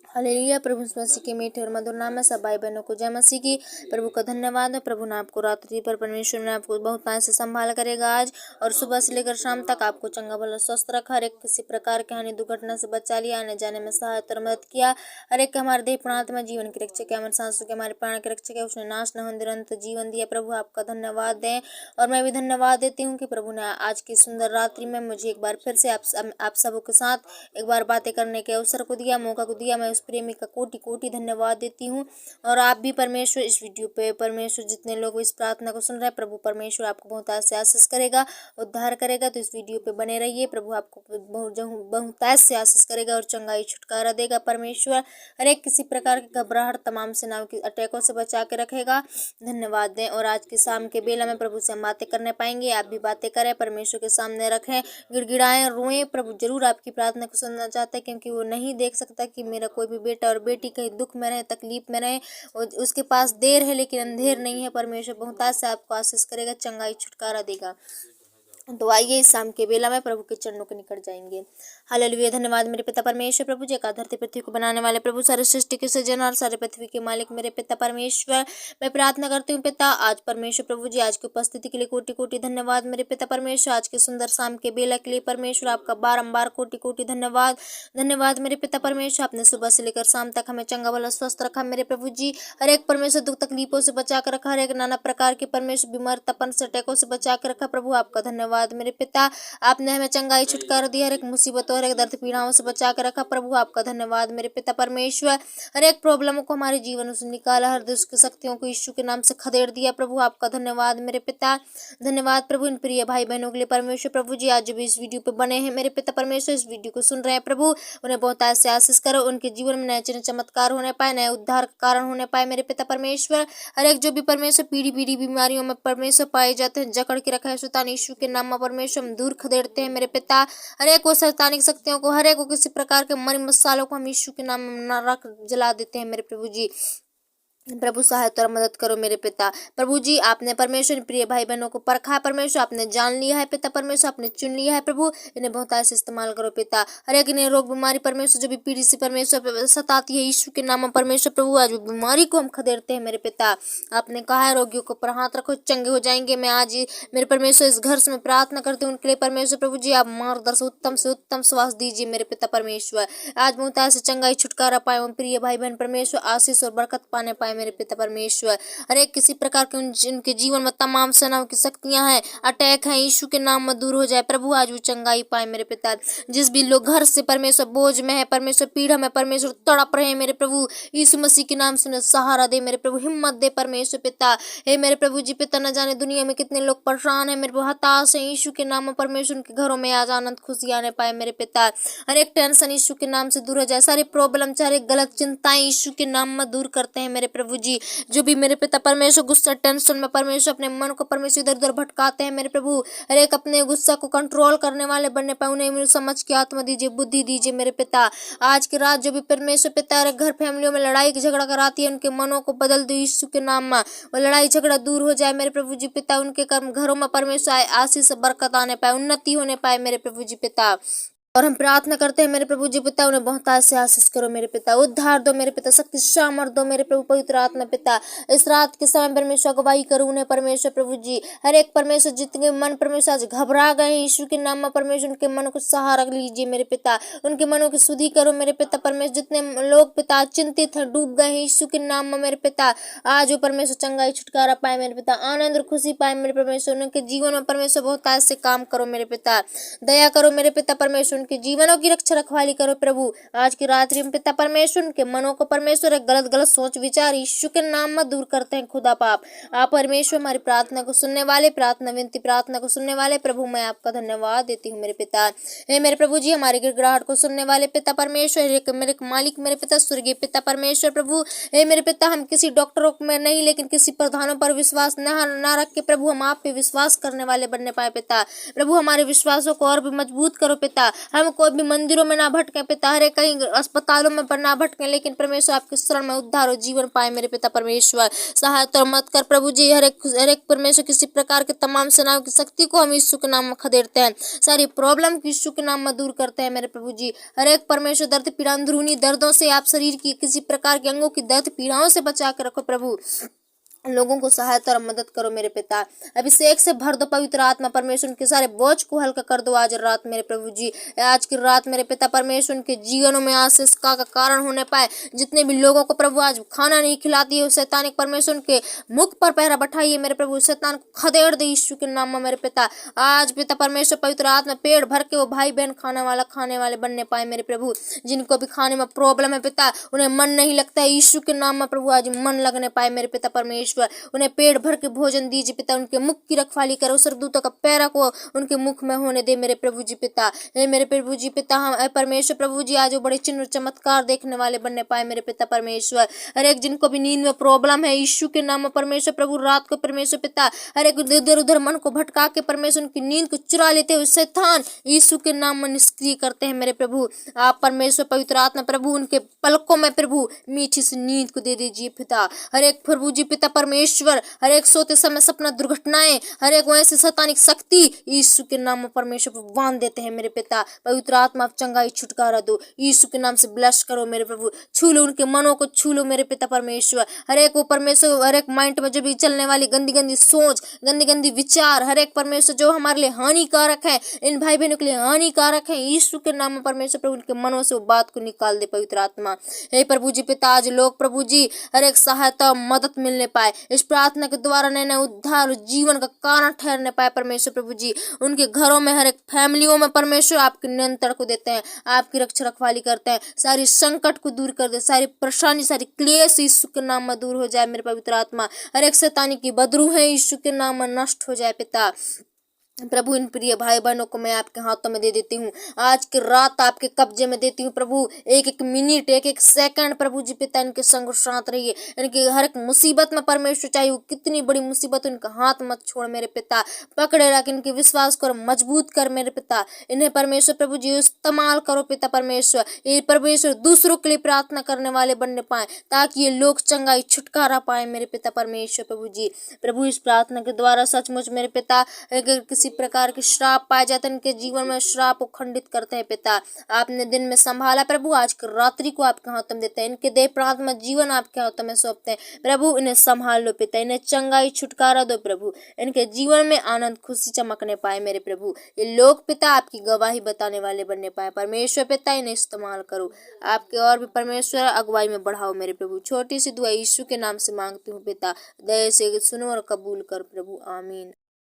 Hallelujah. प्रभु यीशु मसीह के मीठे और मधुर नाम में सब भाई बहनों को जय मसीह की। प्रभु का धन्यवाद है। प्रभु ने आपको रात्रि पर परमेश्वर ने आपको बहुत टाइम से संभाल करेगा आज, और सुबह से लेकर शाम तक आपको चंगा भला स्वस्थ रखा। हर एक किसी प्रकार की हानि दुर्घटना से बचा लिया, आने जाने में सहायता और मदद किया। हर एक हमारे देह प्राण में जीवन की रक्षक है, हमारे सांसों के हमारे प्राण के रक्षक है। उसने नाश न होने निरंतर जीवन दिया। प्रभु आपका धन्यवाद दें, और मैं भी धन्यवाद देती हूँ कि प्रभु ने आज की सुंदर रात्रि में मुझे एक बार फिर से आप सबों के साथ एक बार बातें करने के अवसर को दिया, मौका को दिया। मैं उस प्रेमी का कोटि कोटि धन्यवाद देती हूँ। और आप भी परमेश्वर इस वीडियो पे, परमेश्वर जितने लोग इस प्रार्थना को सुन रहे हैं, प्रभु परमेश्वर आपको बहुत से आशीष करेगा, उद्धार करेगा। तो इस वीडियो पे बने रहिए। प्रभु आपको बहुत से आशीष करेगा और चंगाई छुटकारा देगा। परमेश्वर हर एक किसी प्रकार की घबराहट, तमाम सेनाओं की अटैकों से बचा के रखेगा। धन्यवाद दें। और आज के शाम के बेला में प्रभु से हम बातें करने पाएंगे। आप भी बातें करें, परमेश्वर के सामने रखें, गिड़गिड़ाएं, रोएं। प्रभु जरूर आपकी प्रार्थना को सुनना चाहता है, क्योंकि वो नहीं देख सकता कि मेरा कोई भी बेटा और बेटी कहीं दुख में रहे, तकलीफ में रहे। उसके पास देर है लेकिन अंधेर नहीं है। परमेश्वर बहुत से आपको आशीष करेगा, चंगाई छुटकारा देगा। तो आइए इस शाम के बेला में प्रभु के चरणों के निकट जाएंगे। हालेलुया। धन्यवाद मेरे पिता परमेश्वर, प्रभु जी का धरती पृथ्वी को बनाने वाले प्रभु, सारे सृष्टि के सृजन और सारे पृथ्वी के मालिक मेरे पिता परमेश्वर, मैं प्रार्थना करती हूँ पिता आज परमेश्वर प्रभु जी आज की उपस्थिति के लिए कोटि कोटि धन्यवाद मेरे पिता परमेश्वर। आज के सुंदर शाम के बेला के लिए परमेश्वर आपका बारंबार कोटि कोटि धन्यवाद। धन्यवाद मेरे पिता परमेश्वर, आपने सुबह से लेकर शाम तक हमें चंगा भला स्वस्थ रखा मेरे प्रभु जी। हर एक परमेश्वर दुख तकलीफों से बचा कर रखा, हर एक नाना प्रकार के परमेश्वर बीमार तपन से अटैकों से बचा कर रखा। प्रभु आपका धन्यवाद मेरे पिता, आपने हमें चंगाई छुटकारा दिया, हर एक मुसीबतों हर एक दर्द पीड़ाओं से बचा कर रखा। प्रभु आपका धन्यवाद मेरे पिता परमेश्वर, हर एक प्रॉब्लमों को हमारे जीवन से निकाला, हर दुष्ट शक्तियों को यीशु के नाम से खदेड़ दिया। प्रभु आपका धन्यवाद मेरे पिता। धन्यवाद प्रभु इन प्रिय भाई बहनों के लिए परमेश्वर प्रभु जी आज भी इस वीडियो पे बने हैं मेरे पिता परमेश्वर, इस वीडियो को सुन रहे हैं प्रभु, उन्हें बहुत ऐसे आशीष करो, उनके जीवन में नए चमत्कार होने पाए, नए उद्धार का कारण होने पाए मेरे पिता परमेश्वर। हर एक जो भी परमेश्वर पीढ़ी पीढ़ी बीमारियों में परमेश्वर पाए जाते हैं, जकड़ के रखा है शैतान यीशु के नाम में परमेश्वर हम दूर खदेड़ते हैं मेरे पिता। हर एक वो शैतानिक शक्तियों को, हर एक को किसी प्रकार के मरी मसालों को हम यीशु के नाम में रख जला देते हैं मेरे प्रभु जी। प्रभु सहायता और मदद करो मेरे पिता प्रभु जी। आपने परमेश्वर प्रिय भाई बहनों को परखा परमेश्वर, आपने जान लिया है पिता परमेश्वर, आपने चुन लिया है प्रभु, इन्हें बहुत ऐसे इस्तेमाल करो पिता। हर एक इन्हें रोग बीमारी परमेश्वर जो भी पीढ़ी से परमेश्वर सताती है यीशु के नाम में परमेश्वर प्रभु, आज बीमारी को हम खदेड़ते हैं मेरे पिता। आपने कहा है रोगियों को पर हाथ रखो चंगे हो जाएंगे। मैं आज मेरे परमेश्वर इस घर से मैं प्रार्थना करती हूँ उनके लिए परमेश्वर प्रभु जी, आप मार्गदर्शन उत्तम से उत्तम स्वास्थ्य दीजिए मेरे पिता परमेश्वर। आज बहुत ऐसे चंगाई छुटकारा पाए प्रिय भाई बहन परमेश्वर, आशीष और बरकत पाने पाए मेरे पिता परमेश्वर। हर एक किसी प्रकार के उनके जीवन में तमाम सेनाओं की शक्तियां हैं, अटैक हैं, यीशु के नाम में दूर हो जाए प्रभु, आज वो चंगाई पाए मेरे पिता। जिस भी लोग घर से परमेश्वर बोझ में है परमेश्वर, पीड़ा में परमेश्वर, तड़प रहे हैं मेरे प्रभु, यीशु मसीह के नाम से उन्हें सहारा दे मेरे प्रभु, हिम्मत दे परमेश्वर पिता। हे मेरे प्रभु जी पिता, न जाने दुनिया में कितने लोग परेशान है मेरे प्रभु, हताश है, यीशु के नाम में परमेश्वर उनके घरों में आज आनंद खुशी आने पाए मेरे पिता। हर एक टेंशन यीशु के नाम से दूर हो जाए, सारी प्रॉब्लम सारे गलत चिंताएं यीशु के नाम में दूर करते हैं मेरे प्रभु जी। जो भी मेरे पिता परमेश्वर गुस्सा टेंशन में परमेश्वर अपने मन को परमेश्वर इधर उधर भटकाते हैं मेरे प्रभु, हर एक अपने गुस्सा को कंट्रोल करने वाले बनने पाए, उन्हें मेरी समझ की आत्मा दीजिए, बुद्धि दीजिए मेरे पिता। आज की रात जो भी परमेश्वर पिता हर घर फैमिलियों में लड़ाई झगड़ा कराती है, उनके मनों को बदल दो यीशु के नाम में, वो लड़ाई झगड़ा दूर हो जाए मेरे प्रभु जी पिता। उनके घरों में परमेश्वर आशीष बरकत आने पाए, उन्नति होने पाए मेरे प्रभु जी पिता। और हम प्रार्थना करते हैं मेरे प्रभु जी पिता, उन्हें बहुत से आशीष करो मेरे पिता, उद्धार दो मेरे पिता, शक्ति सामर्थ दो मेरे प्रभु पवित्र आत्मा पिता। इस रात के समय परमेश्वर अगुवाई करो उन्हें परमेश्वर प्रभु जी। हर एक परमेश्वर जितने मन परमेश्वर आज घबरा गए हैं यीशु के नाम में परमेश्वर, उनके मन को सहारा लीजिए मेरे पिता, उनके मनों की शुद्धि करो मेरे पिता परमेश्वर। जितने लोग पिता चिंतित हैं, डूब गए हैं यीशु के नाम में मेरे पिता, आज वो परमेश्वर चंगाई छुटकारा पाए मेरे पिता, आनंद और खुशी पाए मेरे परमेश्वर। उनके जीवन में परमेश्वर बहुत ऐसे काम करो मेरे पिता, दया करो मेरे पिता परमेश्वर, उनके जीवनों की रक्षा रखवाली करो प्रभु। आज की रात्रि में पिता परमेश्वर उनके मनों को परमेश्वर गलत गलत सोच विचार यीशु के नाम में दूर करते हैं खुदा पाप। आप परमेश्वर हमारी प्रार्थना को सुनने वाले, प्रार्थना विनती प्रार्थना को सुनने वाले प्रभु, मैं आपका धन्यवाद देती हूँ मेरे पिता। हे मेरे प्रभु जी, हमारी गिड़गिड़ाहट को सुनने वाले पिता परमेश्वर, मेरे मालिक मेरे पिता स्वर्गीय पिता परमेश्वर प्रभु। हे मेरे पिता, हम किसी डॉक्टरों में नहीं लेकिन किसी प्रधानों पर विश्वास न रख के प्रभु, हम आप पे विश्वास करने वाले बनने पाए पिता। प्रभु हमारे विश्वासों को और भी मजबूत करो पिता, हम कोई भी मंदिरों में ना भटके पिता, हर एक कहीं अस्पतालों में पर ना भटके, लेकिन परमेश्वर आपके शरण में उद्धार और जीवन पाए मेरे पिता परमेश्वर। सहायता मत कर प्रभु जी, हर एक परमेश्वर किसी प्रकार के तमाम सेनाओं की शक्ति को हम यीशु के नाम में खदेड़ते हैं, सारी प्रॉब्लम की यीशु के नाम में दूर करते हैं मेरे प्रभु जी। हर एक परमेश्वर दर्द पीड़ा अंदरूनी दर्दों से, आप शरीर की किसी प्रकार के अंगों की दर्द पीड़ाओं से बचा कर रखो प्रभु। लोगों को सहायता और मदद करो मेरे पिता। अभिषेक से भर दो पवित्र आत्मा परमेश्वर, उनके सारे बोझ को हल्का कर दो आज रात मेरे प्रभु जी। आज की रात मेरे पिता परमेश्वर उनके जीवनों में आशीष का कारण होने पाए। जितने भी लोगों को प्रभु आज खाना नहीं खिलाती है, शैतानिक परमेश्वर उनके मुख पर पहरा बैठाइए मेरे प्रभु, शैतान को खदेड़ दे यीशु के नाम में मेरे पिता। आज पिता परमेश्वर पवित्र आत्मा पेट भर के वो भाई बहन खाने वाले बनने पाए मेरे प्रभु। जिनको भी खाने में प्रॉब्लम है पिता, उन्हें मन नहीं लगता है, यीशु के नाम में प्रभु आज मन लगने पाए मेरे पिता परमेश्वर। उन्हें पेट भर के भोजन दीजिए पिता, उनके मुख की रखवाली करो, सरदूतों का पैरा को उनके मुख में होने दे मेरे प्रभु जी पिता। हे मेरे प्रभु जी पिता, हम परमेश्वर प्रभु जी आज वो बड़े चिन्ह चमत्कार देखने वाले बनने पाए मेरे पिता परमेश्वर। हर एक जिनको भी नींद में प्रॉब्लम है यीशु के नाम में परमेश्वर प्रभु, रात को परमेश्वर पिता हर एक इधर उधर मन को भटका के परमेश्वर उनकी नींद को चुरा लेते हुए शैतान यीशु के नाम में निष्क्रिय करते हैं मेरे प्रभु। आप परमेश्वर पवित्र आत्मा प्रभु उनके पलकों में प्रभु मीठी सी नींद को दे दीजिए पिता। हर एक प्रभु जी पिता परमेश्वर, हर एक सोते समय सपना दुर्घटनाएं, हर एक वैसे शैतानिक शक्ति यीशु के नाम में परमेश्वर पर बांध देते हैं मेरे पिता। पवित्र आत्मा आप चंगाई छुटकारा दो, यीशु के नाम से ब्लेस करो मेरे प्रभु, छू लो उनके मनों को, छू लो मेरे पिता परमेश्वर। हर एक वो परमेश्वर, हर एक माइंड में जो भी चलने वाली गंदी गंदी सोच, गंदी गंदी विचार, हर एक परमेश्वर जो हमारे लिए हानिकारक है, इन भाई बहनों के लिए हानिकारक है, यीशु के नाम में परमेश्वर प्रभु उनके मनों से वो बात को निकाल दे पवित्र आत्मा। हे प्रभु जी पिता, आज लोग प्रभु जी हर एक सहायता मदद मिलने पाए, इस प्रार्थना के द्वारा नए नए उद्धार जीवन का कारण ठहरने पाए परमेश्वर प्रभु जी। उनके घरों में हर एक फैमिलियों में परमेश्वर आपके नियंत्रण को देते हैं, आपकी रक्षा रखवाली करते हैं, सारी संकट को दूर कर दे, सारी परेशानी सारी क्लेश यीशु के नाम में दूर हो जाए मेरे पवित्र आत्मा। हर एक शैतानी की बदरू है यीशु के नाम में नष्ट हो जाए पिता। प्रभु इन प्रिय भाई बहनों को मैं आपके हाथों में दे देती हूँ, आज की रात आपके कब्जे में देती हूँ प्रभु। एक एक मिनट, एक एक सेकंड प्रभु जी पिता इनके संग साथ रहिए, इनकी हर एक मुसीबत में परमेश्वर, चाहे वो कितनी बड़ी मुसीबत, इनका हाथ मत छोड़ मेरे पिता, पकड़े रख, इनके विश्वास को मजबूत कर मेरे पिता। इन्हें परमेश्वर प्रभु जी इस्तेमाल करो पिता परमेश्वर, ये परमेश्वर दूसरों के लिए प्रार्थना करने वाले बनने पाए, ताकि ये लोग चंगाई छुटकारा पाए मेरे पिता परमेश्वर प्रभु जी। प्रभु इस प्रार्थना के द्वारा सचमुच मेरे पिता अगर किसी प्रकार के श्राप पाए जाते हैं, इनके जीवन में श्राप को खंडित करते हैं पिता। आपने दिन में संभाला प्रभु, आज की रात्रि को आपके हाथों में देते हैं, इनके देह प्रांत में जीवन आपके हाथों में सौंपते हैं प्रभु। इन्हें संभाल लो पिता, इन्हें चंगाई छुटकारा दो प्रभु, इनके जीवन में आनंद खुशी चमकने पाए मेरे प्रभु। ये लोग पिता आपकी गवाही बताने वाले बनने पाए परमेश्वर पिता, इन्हें इस्तेमाल करो आपके और भी परमेश्वर अगुवाई में बढ़ाओ मेरे प्रभु। छोटी सी दुआ यीशु के नाम से मांगती हूँ पिता, दया से सुनो और कबूल कर प्रभु, आमीन।